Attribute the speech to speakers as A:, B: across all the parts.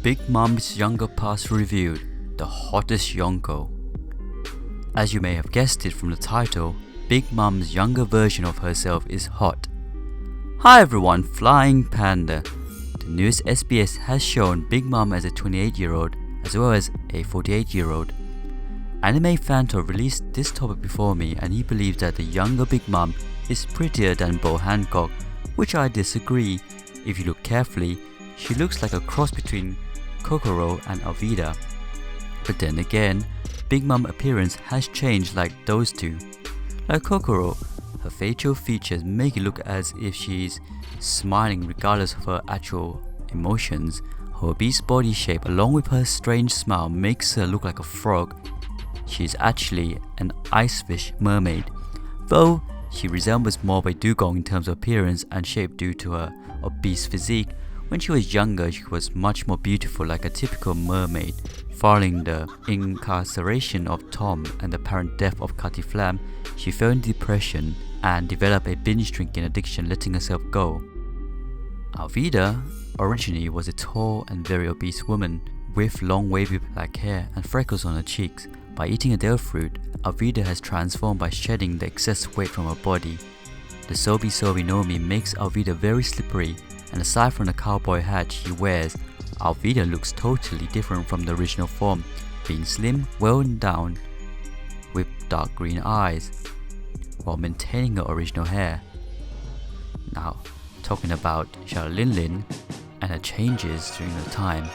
A: Big Mom's younger past reviewed, the hottest Yonko. As you may have guessed it from the title, Big Mom's younger version of herself is hot. Hi everyone, Flying Panda. The newest SBS has shown Big Mom as a 28-year-old as well as a 48-year-old. Anime Fanto released this topic before me and he believes that the younger Big Mom is prettier than Bo Hancock, which I disagree. If you look carefully, she looks like a cross between Kokoro and Alvida. But then again, Big Mom appearance has changed like those two. Like Kokoro, her facial features make it look as if she's smiling regardless of her actual emotions. Her obese body shape along with her strange smile makes her look like a frog. She's actually an icefish mermaid, though she resembles more by Dugong in terms of appearance and shape due to her obese physique. When she was younger, she was much more beautiful like a typical mermaid. Following the incarceration of Tom and the apparent death of Cutty Flam, she fell into depression and developed a binge drinking addiction, letting herself go. Alvida originally was a tall and very obese woman with long wavy black hair and freckles on her cheeks. By eating a dill fruit, Alvida has transformed by shedding the excess weight from her body. The Sobi Sobi Nomi makes Alvida very slippery, and aside from the cowboy hat she wears, Alvida looks totally different from the original form, being slim, well down, with dark green eyes, while maintaining her original hair. Now, talking about Linlin and her changes during the time.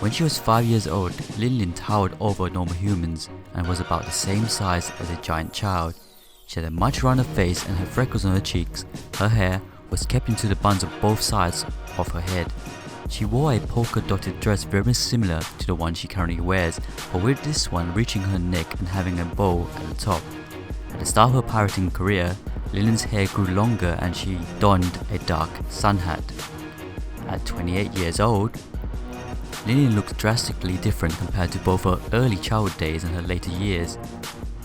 A: When she was 5 years old, Linlin towered over normal humans and was about the same size as a giant child. She had a much rounder face and had freckles on her cheeks. Her hair was kept into the buns of both sides of her head. She wore a polka-dotted dress very similar to the one she currently wears, but with this one reaching her neck and having a bow at the top. At the start of her pirating career, Linlin's hair grew longer and she donned a dark sun hat. At 28 years old, Linlin looked drastically different compared to both her early childhood days and her later years.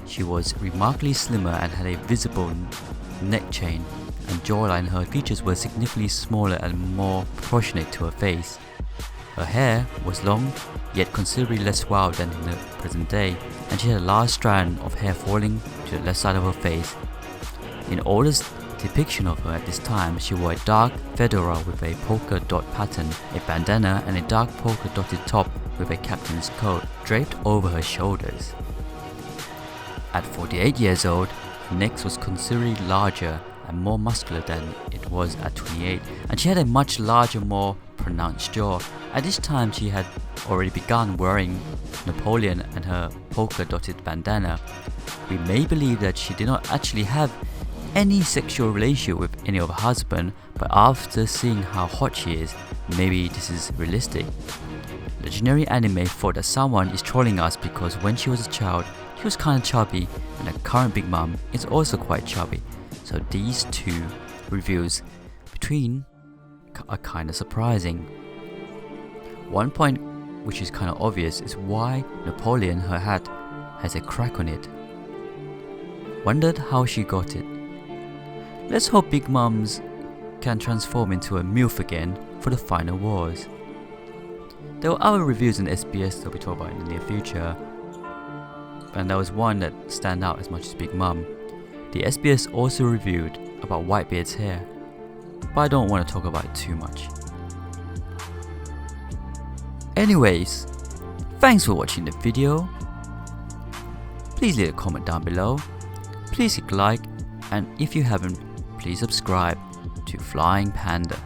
A: She was remarkably slimmer and had a visible neck chain and jawline. Her features were significantly smaller and more proportionate to her face. Her hair was long, yet considerably less wild than in the present day, and she had a large strand of hair falling to the left side of her face. In oldest depiction of her at this time, she wore a dark fedora with a polka dot pattern, a bandana and a dark polka dotted top with a captain's coat draped over her shoulders. At 48 years old, her neck was considerably larger and more muscular than it was at 28, and she had a much larger, more pronounced jaw. At this time she had already begun wearing Napoleon and her polka dotted bandana. We may believe that she did not actually have any sexual relationship with any of her husband, but after seeing how hot she is, maybe this is realistic. Legendary Anime thought that someone is trolling us because when she was a child, she was kinda chubby, and the current Big Mom is also quite chubby. So these two reviews between are kinda surprising. One point which is kinda obvious is why Napoleon, her hat, has a crack on it. Wondered how she got it. Let's hope Big Moms can transform into a MILF again for the final wars. There were other reviews in SBS that we talk about in the near future, and there was one that stand out as much as Big Mom. The SBS also reviewed about Whitebeard's hair, but I don't want to talk about it too much. Anyways, thanks for watching the video. Please leave a comment down below. Please click like, and if you haven't, please subscribe to Flying Panda.